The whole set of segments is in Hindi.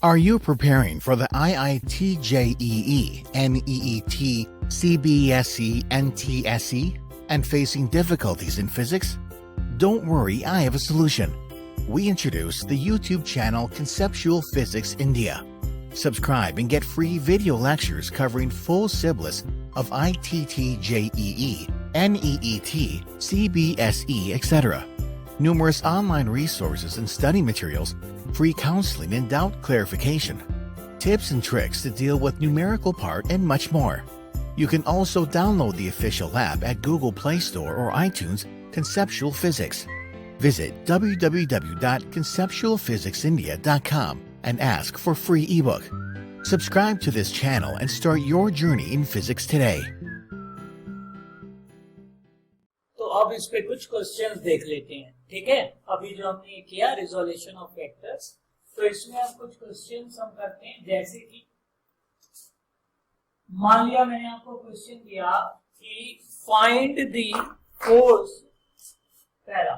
Are you preparing for the IIT JEE, NEET, CBSE, NTSE, and facing difficulties in physics? Don't worry, I have a solution. We introduce the YouTube channel Conceptual Physics India. Subscribe and get free video lectures covering full syllabus of ITT JEE, NEET, CBSE, etc. Numerous online resources and study materials, free counseling and doubt clarification, tips and tricks to deal with numerical part, and much more. You can also download the official app at Google Play Store or iTunes, Conceptual Physics. Visit www.conceptualphysicsindia.com and ask for free ebook. Subscribe to this channel and start your journey in physics today. तो अब इस पे कुछ क्वेश्चंस देख लेते हैं, ठीक है। अभी जो हमने किया रिजोल्यूशन ऑफ वेक्टर्स, तो इसमें हम कुछ क्वेश्चंस हम करते हैं। जैसे कि मान लिया मैंने आपको क्वेश्चन दिया कि फाइंड द फोर्स। पहला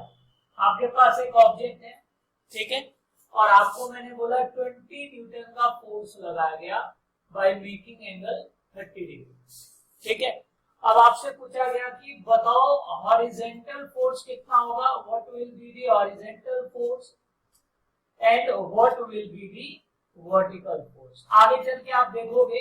आपके पास एक ऑब्जेक्ट है, ठीक है, और आपको मैंने बोला 20 न्यूटन का फोर्स लगाया गया बाय मेकिंग एंगल 30 डिग्री, ठीक है। अब आपसे पूछा गया कि बताओ हॉरिजॉन्टल फोर्स कितना होगा, what will be the horizontal force and what will be the vertical force. आगे चल के आप देखोगे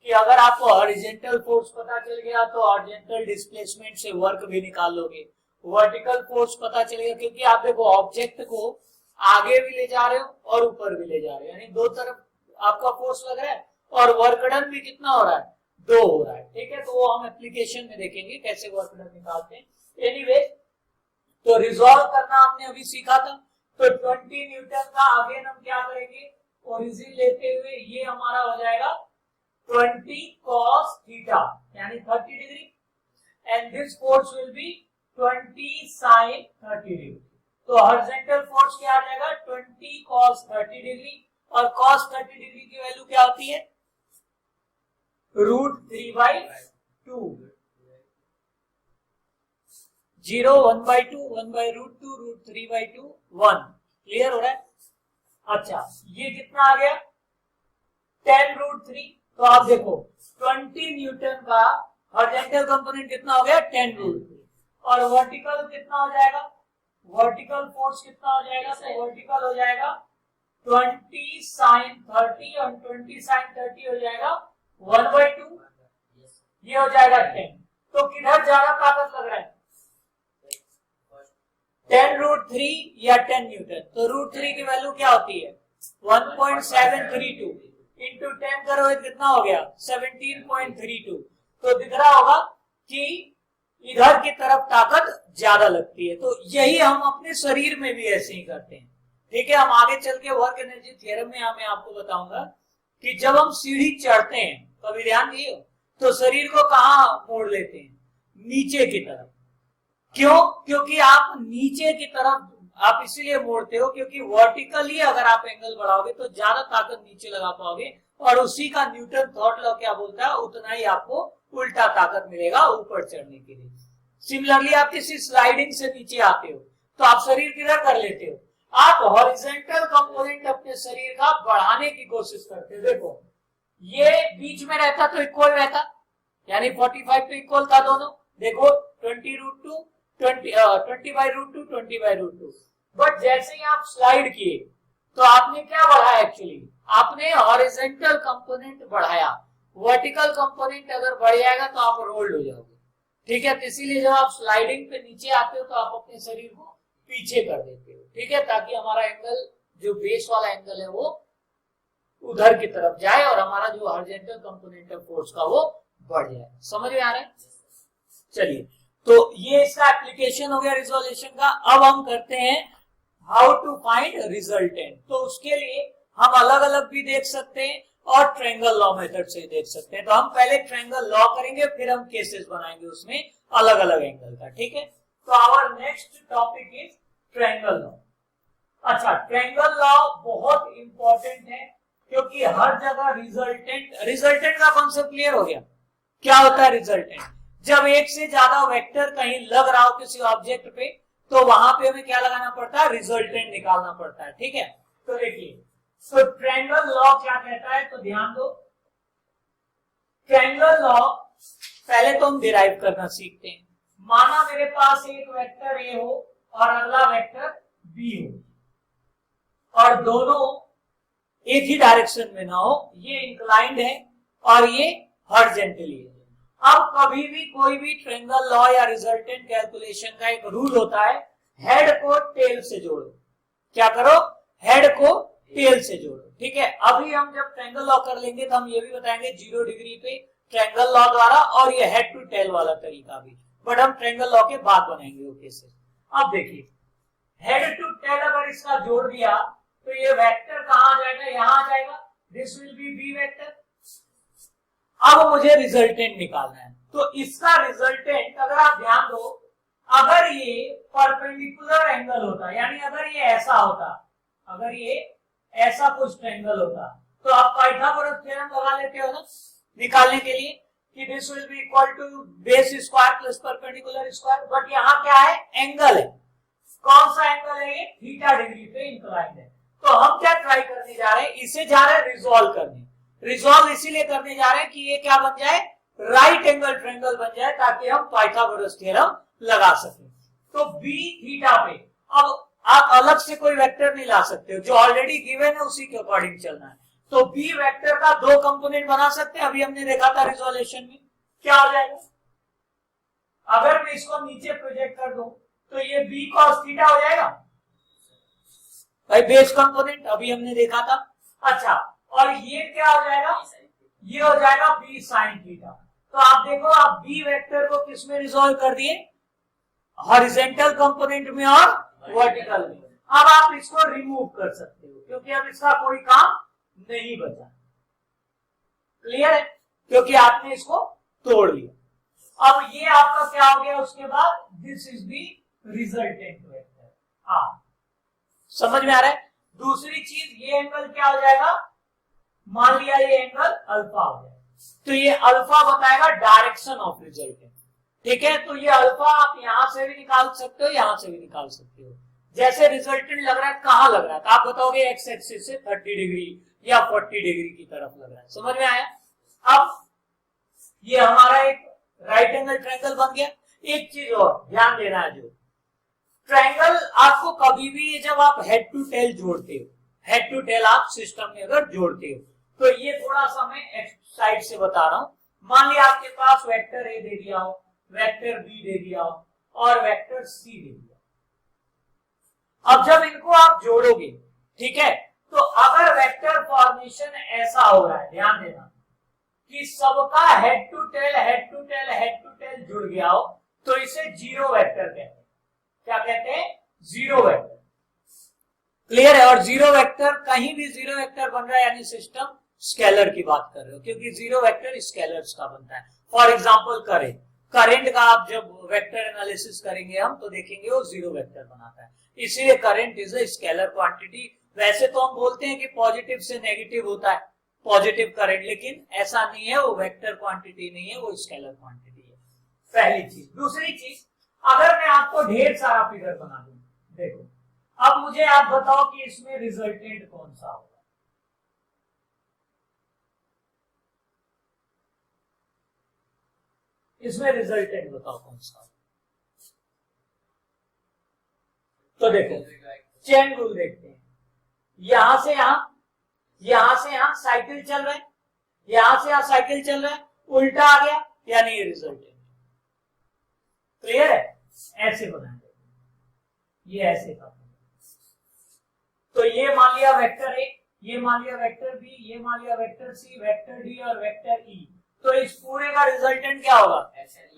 कि अगर आपको हॉरिजॉन्टल फोर्स पता चल गया तो हॉरिजॉन्टल डिस्प्लेसमेंट से वर्क भी निकाल लोगे। वर्टिकल फोर्स पता चलेगा क्योंकि आप देखो ऑब्जेक्ट को आगे भी ले जा रहे हो और ऊपर भी ले जा रहे हो, यानी दो तरफ आपका फोर्स लग रहा है और वर्क डन भी कितना हो रहा है, 2 हो रहा है, ठीक है। तो वो हम एप्लीकेशन में देखेंगे कैसे वर्क डन निकालते हैं। एनीवे, तो रिजॉल्व करना हमने अभी सीखा था। तो 20 न्यूटन का अगेन हम क्या करेंगे, ओरिजिन लेते हुए ये हमारा हो जाएगा 20 cos थीटा यानी 30 degree, and this force will be 20 sin 30 degree. तो हॉरिजॉन्टल फोर्स क्या आ जाएगा, 20 cos 30 डिग्री, और cos 30 डिग्री की वैल्यू क्या होती है, √3/2, 0 1/2, 1/√2, √3/2, 1। क्लियर हो रहा है। अच्छा, ये कितना आ गया 10√3। तो आप देखो 20 न्यूटन का हॉरिजॉन्टल कंपोनेंट कितना हो गया 10√3, और वर्टिकल कितना हो जाएगा, वर्टिकल फोर्स कितना हो जाएगा, तो वर्टिकल हो जाएगा 20 sin 30, और 20 sin 30 हो जाएगा 1/2, ये हो जाएगा 10। तो किधर ज्यादा ताकत लग रहा है, 10√3 या 10 न्यूटन। तो √3 की वैल्यू क्या होती है 1.732, इंटू 10 करो कितना हो गया 17.32। तो दिख रहा होगा कि इधर की तरफ ताकत ज्यादा लगती है। तो यही हम अपने शरीर में भी ऐसे ही करते हैं, ठीक है। हम आगे चल के वर्क एनर्जी थ्योरम में मैं आपको बताऊंगा कि जब हम सीढ़ी चढ़ते हैं, कभी ध्यान दिए तो शरीर को कहां मोड़ लेते हैं, नीचे की तरफ। क्यों, क्योंकि आप नीचे की तरफ आप इसीलिए मोड़ते हो क्योंकि वर्टिकली अगर आप एंगल बढ़ाओगे तो ज्यादा ताकत नीचे लगा पाओगे, और उसी का न्यूटन थॉट लॉ क्या बोलता है, उतना ही आपको उल्टा ताकत मिलेगा ऊपर चढ़ने के लिए। सिमिलरली आप किसी स्लाइडिंग से नीचे आते हो तो आप शरीर किधर कर लेते हो, आप हॉरिजॉन्टल कंपोनेंट अपने शरीर का बढ़ाने की कोशिश करते हो। देखो ये बीच में रहता तो इक्वल रहता, यानी 45 पे इक्वल था दोनों। देखो 20√2, 20/√2, 20/√2। बट जैसे ही आप स्लाइड किए तो आपने क्या बढ़ाया, एक्चुअली आपने हॉरिजॉन्टल कंपोनेंट बढ़ाया। वर्टिकल कंपोनेंट अगर बढ़ जाएगा तो आप रोल्ड हो जाओगे, ठीक है। तो इसीलिए जब आप स्लाइडिंग पे नीचे आते हो तो आप अपने शरीर को पीछे कर देते हो, ठीक है, ताकि हमारा एंगल जो बेस वाला एंगल है वो उधर की तरफ जाए और हमारा जो हॉरिजॉन्टल कंपोनेंट है फोर्स का वो बढ़ जाए। समझ में आ रहा है। चलिए, तो ये इसका एप्लीकेशन हो गया रिजोल्यूशन का। अब हम करते हैं हाउ टू फाइंड रिजल्टेंट। तो उसके लिए हम अलग अलग भी देख सकते हैं और ट्रायंगल लॉ मेथड से देख सकते हैं। तो हम पहले ट्रायंगल लॉ करेंगे, फिर हम केसेस बनाएंगे उसमें अलग अलग एंगल का, ठीक है। तो our next topic is triangle law. अच्छा, ट्रायंगल लॉ बहुत इंपॉर्टेंट है क्योंकि हर जगह रिजल्टेंट का कॉन्सेप्ट क्लियर हो गया। क्या होता है रिजल्टेंट, जब एक से ज्यादा वेक्टर कहीं लग रहा हो किसी ऑब्जेक्ट पे तो वहां पे हमें क्या लगाना पड़ता है, रिजल्टेंट निकालना पड़ता है, ठीक है। तो देखिए तो ट्रायंगल लॉ क्या कहता है, तो ध्यान दो, ट्रायंगल लॉ पहले तो हम डिराइव करना सीखते हैं। माना मेरे पास एक वेक्टर ए हो और अगला वेक्टर बी हो और दोनों एक ही डायरेक्शन में ना हो, ये इंक्लाइंड है और ये हॉरिजॉन्टली है। अब कभी भी कोई भी ट्रायंगल लॉ या रिजल्टेंट कैलकुलेशन का एक रूल होता है, हेड को टेल से जोड़ो। क्या करो, हेड को टेल से जोड़ो, ठीक है। अभी हम जब ट्रायंगल लॉ कर लेंगे तो हम ये भी बताएंगे 0 डिग्री पे ट्रायंगल लॉ द्वारा और ये हेड टू टेल वाला तरीका भी, बट हम ट्रायंगल लॉ के बाद बनाएंगे ओके से। अब देखिए, हेड टू टेल अगर इसका जोड़ दिया तो ये वेक्टर कहां आ जाएगा, यहां आ जाएगा, this will be B vector. अब मुझे रिजल्टेंट निकालना है, तो इसका रिजल्टेंट अगर आप ध्यान दो, अगर ये परपेंडिकुलर एंगल होता, यानी अगर ये ऐसा होता, अगर ये ऐसा कुछ ट्रायंगल होता, तो आप पाइथागोरस थ्योरम लगा लेते हो ना निकालने के लिए कि this will be equal to base square plus perpendicular square. But यहाँ क्या है, एंगल है। कौन सा एंगल है ये, थीटा डिग्री पे इंक्लाइंड है। तो हम क्या ट्राई करने जा रहे हैं, इसे जा रहे हैं रिजॉल्व करने। रिजॉल्व इसीलिए करने जा रहे हैं कि ये क्या बन जाए, राइट एंगल ट्रायंगल बन जाए, ताकि हम पाइथागोरस थ्योरम लगा सके। तो बी थीटा पे अब आप अलग से कोई वेक्टर नहीं ला सकते हो, जो ऑलरेडी गिवन है उसी के अकॉर्डिंग चलना है। तो बी वेक्टर का 2 कंपोनेंट बना सकते हैं, अभी हमने देखा था रिजोल्यूशन में। क्या हो जाएगा, अगर मैं इसको नीचे प्रोजेक्ट कर दूं तो ये बी कॉस थीटा हो जाएगा भाई, बेस कंपोनेंट अभी हमने देखा था। अच्छा, और ये क्या हो जाएगा, ये हो जाएगा बी साइन थीटा। तो आप देखो, आप बी वेक्टर को किस में रिजोल्व कर दिए, हॉरिजॉन्टल कंपोनेंट में और वर्टिकल में। अब आप इसको रिमूव कर सकते हो क्योंकि अब इसका कोई काम नहीं बचा। क्लियर है, क्योंकि आपने इसको तोड़ लिया। अब ये आपका क्या हो गया, उसके बाद this is the resultant vector. हाँ, समझ में आ रहा है। दूसरी चीज, ये एंगल क्या हो जाएगा, मान लिया ये एंगल अल्फा हो जाएगा, तो ये अल्फा बताएगा डायरेक्शन ऑफ रिजल्टेंट, ठीक है। तो ये अल्फा आप यहां से भी निकाल सकते हो, यहां से भी निकाल सकते हो। जैसे रिजल्टेंट लग रहा है, कहां लग रहा है, तो आप बताओगे एक्स एक्सिस से 30 डिग्री या 40 डिग्री की तरफ लग रहा है। समझ में आया। अब ये हमारा एक राइट एंगल ट्रायंगल बन गया। एक चीज और ध्यान देना है, जो ट्रायंगल आपको कभी भी जब आप हेड टू टेल जोड़ते हो, हेड टू टेल आप सिस्टम में अगर जोड़ते हो, तो ये थोड़ा सा मैं साइड से बता रहा हूं। मान लिया आपके पास वेक्टर ए दे दिया हो, वेक्टर बी दे दिया हो और वेक्टर सी दे दिया। अब जब इनको आप जोड़ोगे, ठीक है, तो अगर वेक्टर फॉर्मेशन ऐसा हो रहा है, ध्यान देना कि सबका head to tail head to tail head to tail जुड़ गया हो, तो इसे जीरो वेक्टर कहते हैं। क्या कहते हैं, जीरो वेक्टर। क्लियर है। और जीरो वेक्टर, कहीं भी जीरो वेक्टर बन रहा है यानी सिस्टम स्केलर की बात कर रहे हो, क्योंकि जीरो वेक्टर स्केलर्स का बनता है। फॉर एग्जांपल करंट का आप जब वेक्टर एनालिसिस करेंगे हम, तो देखेंगे वो जीरो वेक्टर बनाता है, इसीलिए current is a scalar quantity. वैसे तो हम बोलते हैं कि पॉजिटिव से नेगेटिव होता है पॉजिटिव करंट, लेकिन ऐसा नहीं है, वो वेक्टर क्वांटिटी नहीं है, वो स्केलर क्वांटिटी है। पहली चीज। दूसरी चीज, अगर मैं आपको ढेर सारा फिगर बना दूं, देखो अब मुझे आप बताओ कि इसमें रिजल्टेंट कौन सा होगा। इसमें रिजल्टेंट बताओ कौन सा। तो देखो, चेन रूल देखते हैं। यहां से यहां, यहां से यहां साइकिल चल रहा है, यहां से यहां साइकिल चल रहा है, उल्टा आ गया यानी ये रिजल्टेंट। क्लियर है। ऐसे बनाएंगे, ये ऐसे का। तो ये मान लिया वेक्टर ए, ये मान लिया वेक्टर बी, ये मान लिया वेक्टर सी, वेक्टर डी और वेक्टर ई। तो इस पूरे का रिजल्टेंट क्या होगा,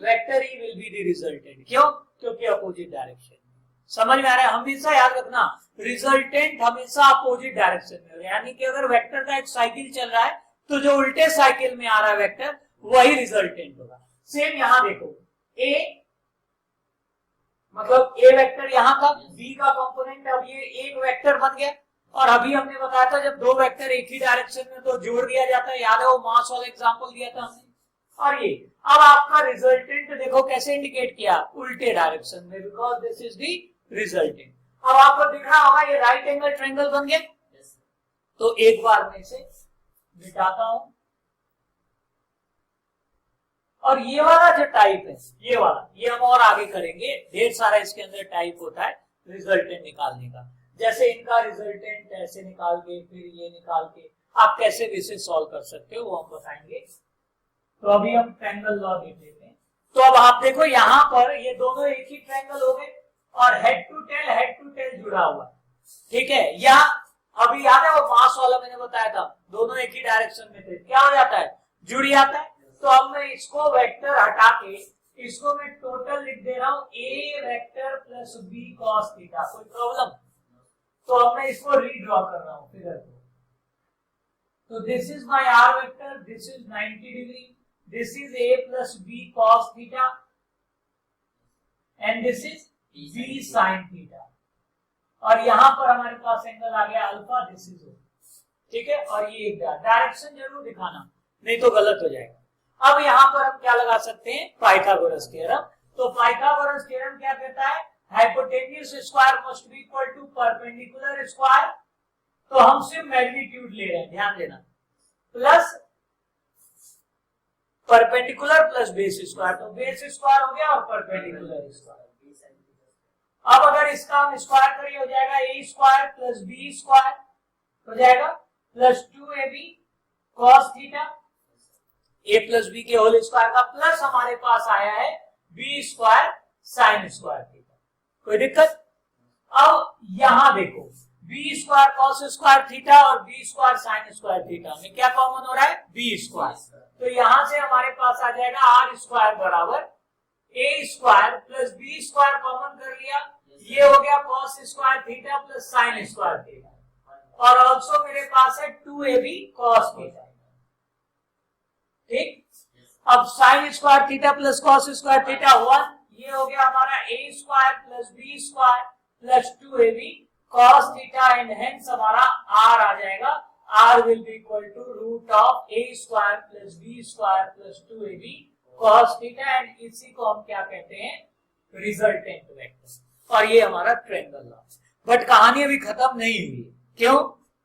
vector E will be the resultant. क्यों, क्योंकि अपोजिट डायरेक्शन। समझ में आ रहा है। हमेशा याद रखना, रिजल्टेंट हमेशा अपोजिट डायरेक्शन में, यानी कि अगर वेक्टर का एक साइकिल चल रहा है तो जो उल्टे साइकिल में आ रहा है वेक्टर, वही रिजल्टेंट होगा। सेम यहां देखो, ए मतलब ए वेक्टर यहां था, बी का कंपोनेंट, अब ये एक वेक्टर बन गया। और अभी हमने बताया था जब दो वेक्टर एक ही डायरेक्शन में तो जोड़ दिया जाता है, याद है वो मास वाला एग्जांपल दिया था हमने। और ये अब आपका रिजल्टेंट देखो कैसे इंडिकेट किया, उल्टे डायरेक्शन में, because this is the resultant. अब आपको दिख रहा होगा ये राइट एंगल ट्रायंगल बन गया। तो एक बार में इसे मिटाता हूं, और ये वाला जो टाइप है, ये वाला, ये हम और आगे करेंगे, ढेर सारा इसके अंदर टाइप होता है रिजल्टेंट निकालने का। जैसे इनका रिजल्टेंट ऐसे निकाल के, फिर ये निकाल के आप कैसे भी इसे सॉल्व कर सकते हो वो हम बताएंगे। तो अभी हम ट्रायंगल लॉ देख लेते हैं। तो अब आप देखो यहाँ पर ये दोनों एक ही ट्रायंगल हो गए और हेड टू टेल जुड़ा हुआ है, ठीक है। या अभी याद है वो मास वाला मैंने बताया था, दोनों एक ही डायरेक्शन में थे, क्या हो जाता है, जुड़ जाता है। तो अब मैं इसको वेक्टर हटा के इसको मैं टोटल लिख दे रहा हूं A vector plus B cos theta. कोई प्रॉब्लम? तो अब मैं इसको रीड्रॉ कर रहा हूं फिगर को। तो this is my R vector, this is 90 degree, this is A plus B cos theta and this is B sine theta. और यहां पर हमारे पास एंगल आ गया अल्फा, दिस इज ओ, ठीक है। और ये एक डायरेक्शन जरूर दिखाना, नहीं तो गलत हो जाएगा। अब यहां पर हम क्या लगा सकते हैं, पाइथागोरस थ्योरम। तो पाइथागोरस थ्योरम क्या कहता है, hypotenuse square must be equal to perpendicular square. तो हम सिर्फ मैग्नीट्यूड ले रहे हैं, ध्यान देना, plus perpendicular plus base square. तो बेस स्क्वायर हो गया और परपेंडिकुलर स्क्वायर। अब अगर इसका हम स्क्वायर करिए हो जाएगा ए स्क्वायर प्लस बी स्क्वायर हो जाएगा plus 2ab cos theta, A plus B के होल स्क्वायर का, प्लस हमारे पास आया है B square sine square theta. कोई दिक्कत? अब यहां देखो B square cos square theta और B square sine square theta में क्या कॉमन हो रहा है, बी स्क्वायर। तो यहां से हमारे पास आ जाएगा आर स्क्वायर बराबर A square plus B square common कर लिया, ये हो गया cos square theta plus sine square theta, और ऑल्सो मेरे पास है 2ab cos थीटा, ठीक। अब sine square theta plus cos square theta 1, ये हो गया हमारा A square plus B square plus 2ab cos theta and hence हमारा आर आ जाएगा, R will be equal to root of A square plus B square plus 2ab cos theta, and इसी को हम क्या कहते हैं, रिजल्टेंट वेक्टर। और ये हमारा ट्रायंगल लॉ। बट कहानी अभी खत्म नहीं हुई, क्यों?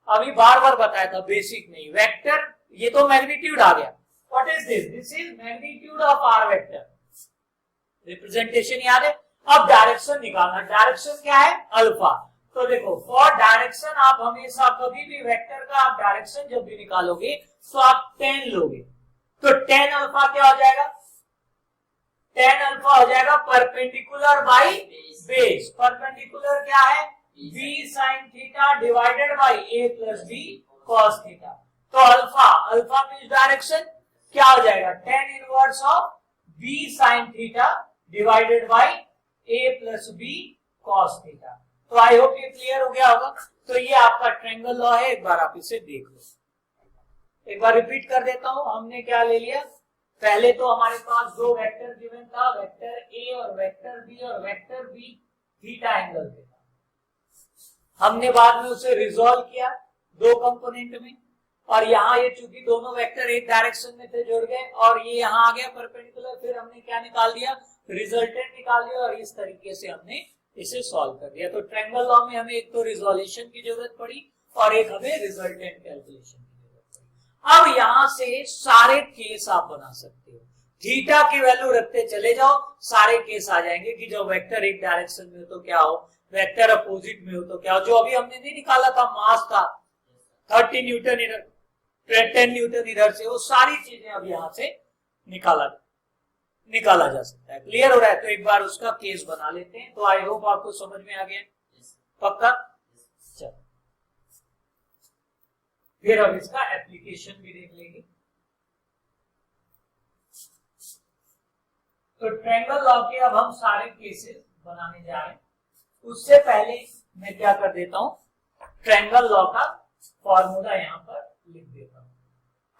अभी बार बार बताया था, बेसिक नहीं, वेक्टर, ये तो मैग्नीट्यूड आ गया। What is this? This is magnitude of R vector, representation याद है। अब डायरेक्शन निकालना, डायरेक्शन क्या है, अल्फा। तो देखो फॉर डायरेक्शन आप हमेशा कभी भी वेक्टर का आप डायरेक्शन जब भी निकालोगे तो आप tan लोगे। तो tan अल्फा क्या हो जाएगा, tan अल्फा हो जाएगा परपेंडिकुलर बाई बेस। परपेंडिकुलर क्या है, b sin theta divided by a plus b cos theta. तो अल्फा मींस डायरेक्शन, क्या हो जाएगा, tan inverse of b sin theta divided by a plus b cos theta. तो आई होप ये क्लियर हो गया होगा। तो ये आपका ट्रायंगल लॉ है, एक बार आप इसे देख लो। एक बार रिपीट कर देता हूं, हमने क्या ले लिया, पहले तो हमारे पास दो वेक्टर गिवन था, वेक्टर ए और वेक्टर बी, और वेक्टर बी थीटा एंगल पे था। हमने बाद में उसे रिजॉल्व किया दो कंपोनेंट में, और यहाँ ये चूंकि दोनों वेक्टर एक डायरेक्शन में थे जुड़ गए, और ये यहाँ आ गया परपेंडिकुलर, फिर हमने क्या निकाल दिया, रिजल्टेंट निकाल दिया, और इस तरीके से हमने इसे सॉल्व कर दिया। तो ट्रायंगल लॉ में हमें एक तो रिजोल्यूशन की जरूरत पड़ी और एक हमें रिजल्टेंट कैलकुलेशन की जरूरत पड़ी। अब यहां से सारे केस आप बना सकते हो, थीटा की वैल्यू रखते चले जाओ, सारे केस आ जाएंगे कि जब वेक्टर एक डायरेक्शन में हो तो क्या हो, वेक्टर अपोजिट में हो तो क्या हो। जो अभी हमने नहीं निकाला था मास का 30 न्यूटन इधर, 10 न्यूटन इधर से, वो सारी चीजें अब यहां से निकाला जा सकता है। क्लियर हो रहा है? तो एक बार उसका केस बना लेते हैं। तो आई होप आपको समझ में आ गया, पक्का? चलो फिर अब इसका एप्लीकेशन भी देख लेंगे। तो ट्रायंगल लॉ के अब हम सारे केसेस बनाने जा रहे हैं। उससे पहले मैं क्या कर देता हूं, ट्रायंगल लॉ का फॉर्मूला यहां पर लिख देता हूं।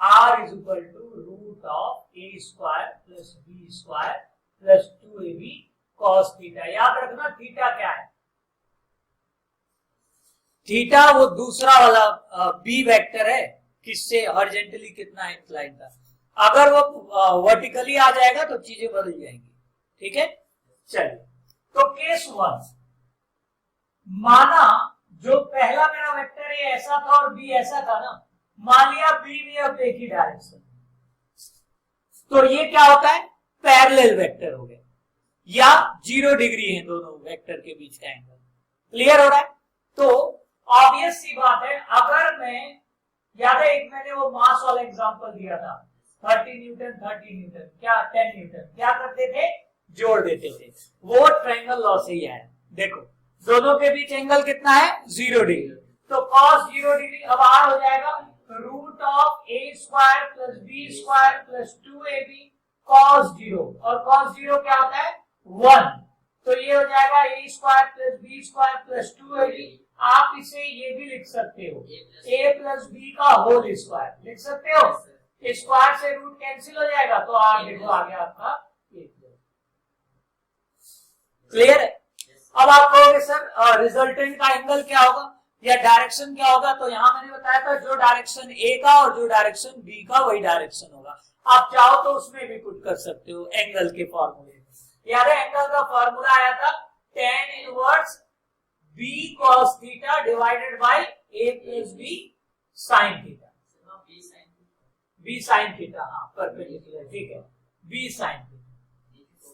R is equal to root of A square plus B square plus 2ab cos theta. याद रखना थीटा क्या है, थीटा वो दूसरा वाला बी वेक्टर है, किससे हॉरिजॉन्टली कितना इंक्लाइन था। अगर वो वर्टिकली आ जाएगा तो चीजें बदल जाएंगी, ठीक है। चलिए तो केस 1, माना जो पहला मेरा वेक्टर है ऐसा था और बी ऐसा था ना, मान लिया बी भी अब एक ही डायरेक्शन, तो ये क्या होता है, पैरेलल वेक्टर हो गया, या 0 डिग्री है दोनों वेक्टर के बीच का एंगल। क्लियर हो रहा है? तो ऑब्वियस सी बात है, अगर मैं, याद है एक मैंने वो मास वाला एग्जांपल दिया था, 30 न्यूटन 10 न्यूटन, क्या करते थे, जोड़ देते थे, वो ट्रायंगल लॉ से ही है। देखो दोनों के बीच एंगल कितना है, 0 डिग्री, तो cos 0 डिग्री अब आर हो जाएगा root of A square plus B square plus 2ab cos 0, और cos 0 क्या होता है, 1, तो ये हो जाएगा ए square plus B square plus 2ab। आप इसे ये भी लिख सकते हो, a प्लस बी का होल स्क्वायर लिख सकते हो, स्क्वायर से रूट कैंसिल हो जाएगा, तो आर देखो आ गया आपका। क्लियर है? अब आप कहोगे सर रिजल्टेंट का एंगल क्या होगा या डायरेक्शन क्या होगा, तो यहां मैंने बताया था जो डायरेक्शन ए का और जो डायरेक्शन बी का वही डायरेक्शन होगा। आप चाहो तो उसमें भी पुट कर सकते हो एंगल के फॉर्मूले। याद है एंगल का फॉर्मूला आया था tan inverse b cos theta divided by a plus b sin theta, b sin theta, हाँ परपेंडिकुलर, ठीक है, b sin थीटा,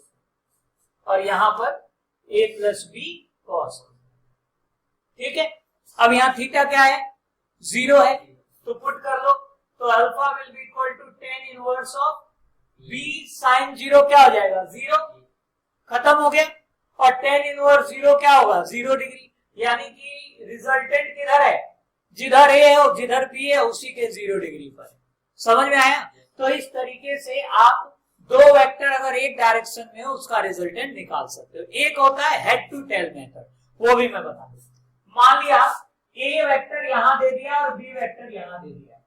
और यहां पर a प्लस b cos, ठीक है। अब यहाँ थीटा क्या है, 0 है, तो पुट कर लो, तो alpha will be equal to tan inverse of b sin 0 क्या हो जाएगा, 0, खत्म हो गया, और tan इनवर्स 0 क्या होगा, 0 डिग्री, यानी कि रिजल्टेंट किधर है, जिधर a है और जिधर b है उसी के 0 डिग्री पर। समझ में आया? तो इस तरीके से आप दो वेक्टर अगर एक डायरेक्शन में हो उसका रिजल्टेंट निकाल सकते हो। एक होता है हेड टू टेल मेथड, वो भी मैं बता दूं। मान लिया ए वेक्टर यहां दे दिया और बी वेक्टर यहां दे दिया,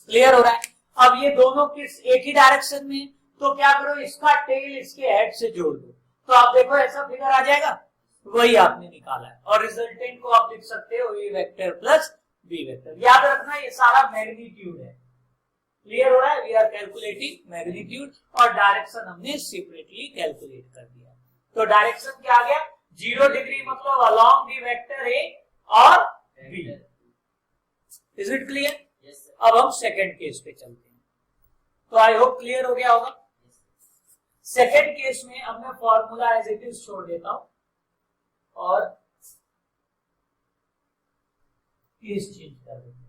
क्लियर हो रहा है? अब ये दोनों किस एक ही डायरेक्शन में, तो क्या करो, इसका टेल इसके हेड से जोड़ दो, तो आप देखो ऐसा फिगर आ जाएगा, वही आपने निकाला है, और रिजल्टेंट को आप लिख सकते हो ए वेक्टर प्लस बी वेक्टर। याद रखना ये सारा मैग्नीट्यूड है, क्लियर हो रहा है? वी आर कैलकुलेटिंग मैग्नीट्यूड, और डायरेक्शन हमने सेपरेटली कैलकुलेट कर दिया। तो डायरेक्शन क्या आ गया, 0 डिग्री मतलब अलोंग दी वेक्टर ए और बी। Is it clear? अब हम सेकंड केस पे चलते हैं, तो आई होप क्लियर हो गया होगा। सेकंड केस में अब मैं फॉर्मूला एज इट इज छोड़ देता हूं और केस चेंज कर देता हूं।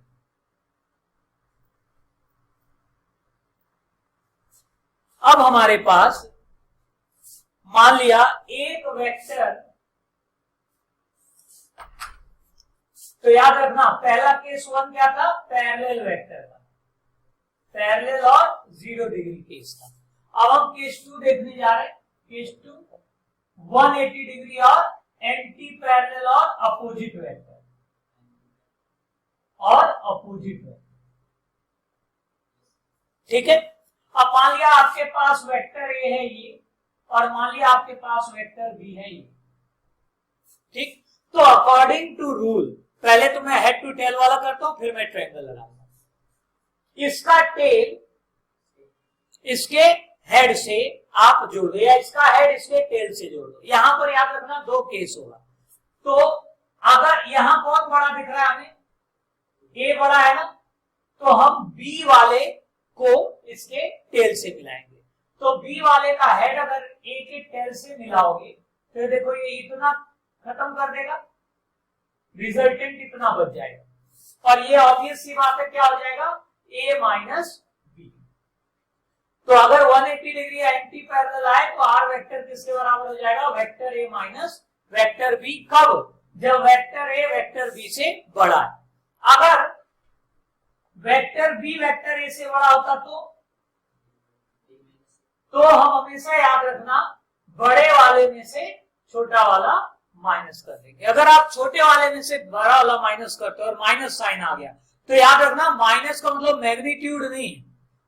अब हमारे पास मान लिया एक वेक्टर, तो याद रखना पहला केस 1 क्या था, पैरेलल वेक्टर था, पैरेलल और 0 डिग्री केस था। अब हम केस 2 देखने जा रहे हैं। केस 2 180 डिग्री और एंटी पैरेलल और अपोजिट वेक्टर, ठीक है। अब मान लिया आपके पास वेक्टर ए है ये, और मान लिया आपके पास वेक्टर बी है ये, ठीक। तो अकॉर्डिंग टू रूल, पहले तो मैं हेड टू टेल वाला करता हूं, फिर मैं ट्रायंगल लगाऊंगा। इसका टेल इसके हेड से आप जोड़ दो, या इसका हेड इसके टेल से जोड़ दो। यहां पर याद रखना दो केस होगा। तो अगर यहां कौन बड़ा दिख रहा है हमें, ए बड़ा है ना, तो हम बी वाले को इसके टेल से मिलाएंगे। तो बी वाले का हेड अगर ए के टेल से मिलाओगे तो देखो ये इतना खत्म कर देगा, रिजल्टेंट इतना बच जाएगा, और ये ऑब्वियस सी बात है क्या हो जाएगा, ए माइनस बी। तो अगर 180 डिग्री एंटी पैरेलल आए तो आर वेक्टर किसके बराबर हो जाएगा, vector A minus vector B. कब, जब वेक्टर ए वेक्टर बी से बड़ा है। अगर वेक्टर बी वेक्टर ए से बड़ा होता तो हम हमेशा याद रखना बड़े वाले में से छोटा वाला माइनस कर देंगे। अगर आप छोटे वाले में से बड़ा वाला माइनस करते हो और माइनस साइन आ गया तो याद रखना माइनस का मतलब मैग्नीट्यूड नहीं,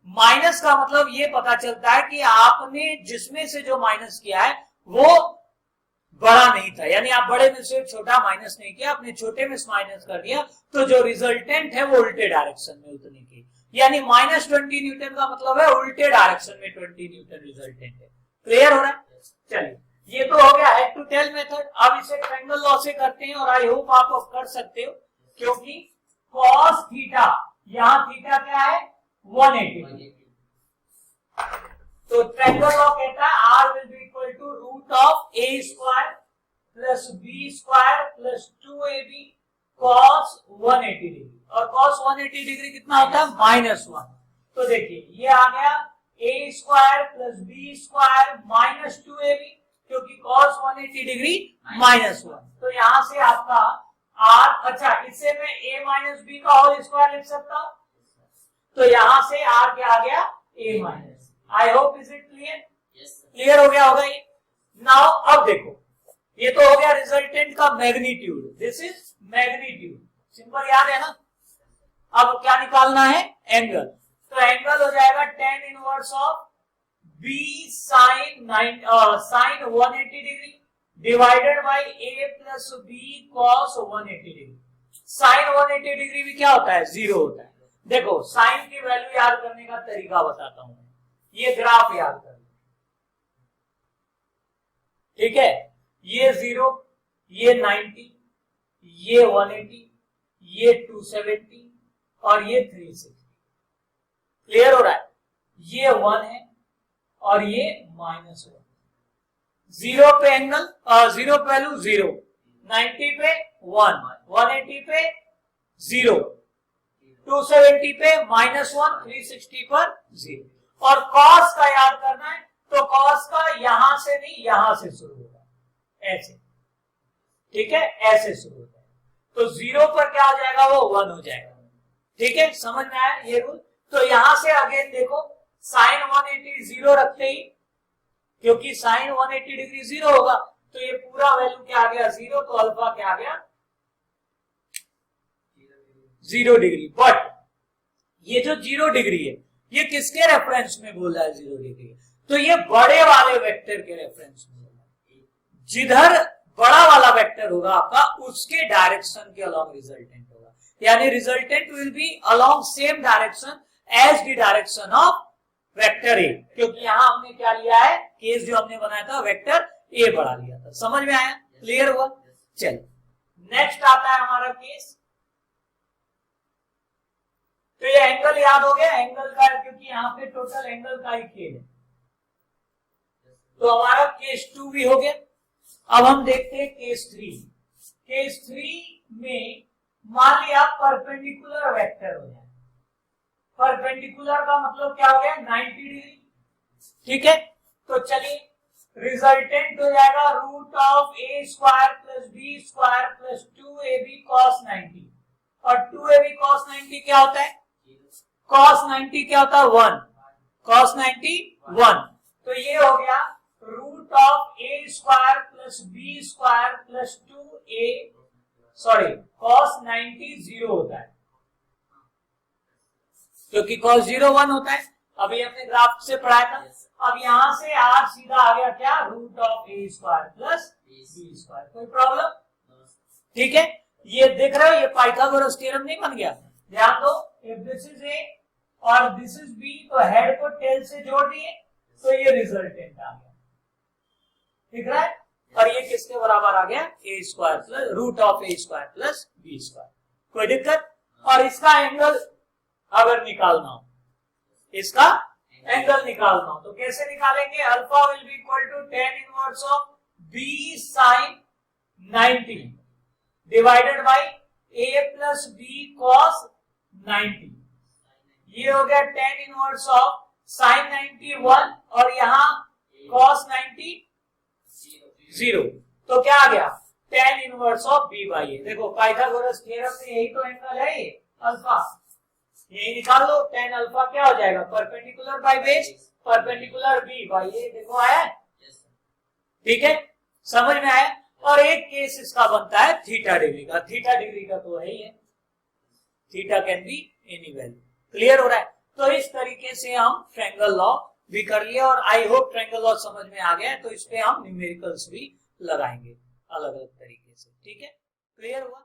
माइनस का मतलब ये पता चलता है कि आपने जिसमें से जो माइनस किया है वो बड़ा नहीं था, यानी आप बड़े में से छोटा माइनस नहीं किया, आपने छोटे में से माइनस कर दिया, तो जो रिजल्टेंट है वो उल्टे डायरेक्शन में उतने की, यानी माइनस 20 न्यूटन का मतलब है उल्टे डायरेक्शन में 20 न्यूटन रिजल्टेंट है। क्लियर हो रहा है? चलिए ये तो हो गया हेड टू टेल मेथड। अब इसे ट्रायंगल लॉ से करते हैं, और आई होप आप कर सकते हो क्योंकि cos थीटा, यहां थीटा क्या है 180। तो ट्रायंगल लॉ कहता है R will be equal to root of a square plus b square plus 2ab cos 180 degree, और cos 180 डिग्री कितना होता है -1। तो देखिए ये आ गया a square plus b square minus 2ab, क्योंकि cos 180 डिग्री -1। तो यहां से आपका r, अच्छा इससे मैं a माइनस b का होल स्क्वायर लिख सकता हूं, तो यहां से r क्या आ गया a minus. I hope is it clear? Clear हो गया होगा ये। नाउ अब देखो, ये तो हो गया रिजल्टेंट का magnitude, this is magnitude, simple याद है ना। अब क्या निकालना है? एंगल। तो एंगल हो जाएगा tan inverse of b sin 180 degree divided by a plus b cos 180 degree. sin 180 degree भी क्या होता है? 0 होता है। देखो साइन की वैल्यू याद करने का तरीका बताता हूं, ये ग्राफ याद कर, ठीक है, ये 0, ये 90, ये 180, ये 270 और ये 360। क्लियर हो रहा है? ये 1 है और ये -1। 0 पे एंगल, 0 पे वैल्यू 0, 90 पे 1, 180 पे 0, 270 पे -1, 360 पर 0। और cos का याद करना है, तो cos का यहां से नहीं यहां से शुरू होगा, ऐसे, ठीक है, ऐसे शुरू होता है। तो 0 पर क्या हो जाएगा? वो 1 हो जाएगा। ठीक है, समझ में आया ये रूल? तो यहां से अगेन देखो, sin 180 0 रखते ही, क्योंकि sin 180 डिग्री 0 होगा, तो ये पूरा वैल्यू क्या आ गया? 0। तो अल्फा क्या आ गया? 0 डिग्री। बट ये जो 0 डिग्री है, ये किसके रेफरेंस में बोल रहा है 0 डिग्री? तो ये बड़े वाले वेक्टर के रेफरेंस में बोल रहा है। जिधर बड़ा वाला वेक्टर होगा आपका, उसके डायरेक्शन के अलोंग रिजल्टेंट होगा, यानी resultant will be along same direction as the direction of vector A, क्योंकि यहां हमने क्या लिया है? केस जो हमने बनाया था वेक्टर ए बड़ा लिया था। समझ में आया? क्लियर हुआ? चलो नेक्स्ट आता है हमारा केस। तो ये एंगल याद हो गया, एंगल का, क्योंकि यहाँ पे टोटल एंगल का ही खेल है। तो हमारा केस 2 भी हो गया। अब हम देखते हैं केस 3। केस 3 में मान लिया परपेंडिकुलर वेक्टर हो जाए। परपेंडिकुलर का मतलब क्या हो गया? 90 डिग्री। ठीक है, तो चलिए रिजल्टेंट हो जाएगा root of a square plus b square plus 2ab cos 90। और 2ab cos 90 क्या होता है? cos 90 क्या होता है? 1। cos 90 1। तो ये हो गया root of a square plus b square plus 2a, sorry cos 90 0 होता है, क्योंकि cos 0 1 होता है। अभी हमने ग्राफ से पढ़ाया था। अब यहां से r सीधा आ गया क्या? Root of a square plus b square. कोई प्रॉब्लम? ठीक है, ये देख रहे हो, ये पाइथागोरस थ्योरम नहीं बन गया? ध्यान दो, इफ दिस इज a और दिस इज b, तो हेड को टेल से जोड़ दिए, तो ये रिजल्टेंट आ गया। दिख रहा है? और ये किसके बराबर आ गया? a square plus root of a square plus b square. कोई दिक्कत? और इसका एंगल अगर निकालना हो, इसका एंगल निकालना हो, तो कैसे निकालेंगे? Alpha will be equal to tan inverse of b sin 90 divided by a plus b cos 90। ये हो गया tan इनवर्स ऑफ sin 90 1 और यहाँ cos 90 0। तो क्या आ गया? tan inverse of b by a। देखो पाइथागोरस थ्योरम में यही तो एंगल है, ये अल्फा, यही निकाल लो। tan अल्फा क्या हो जाएगा? Perpendicular by base, perpendicular b by a। देखो आया? ठीक है, समझ में आया? और एक केस इसका बनता है थीटा डिग्री का। थीटा डिग्री का तो है ही है, theta can be any value. Clear हो रहा है? तो इस तरीके से हम ट्रायंगल लॉ भी कर लिया, और आई होप ट्रायंगल लॉ समझ में आ गया। तो इस पे हम न्यूमेरिकल्स भी लगाएंगे अलग अलग तरीके से। ठीक है, क्लियर हुआ?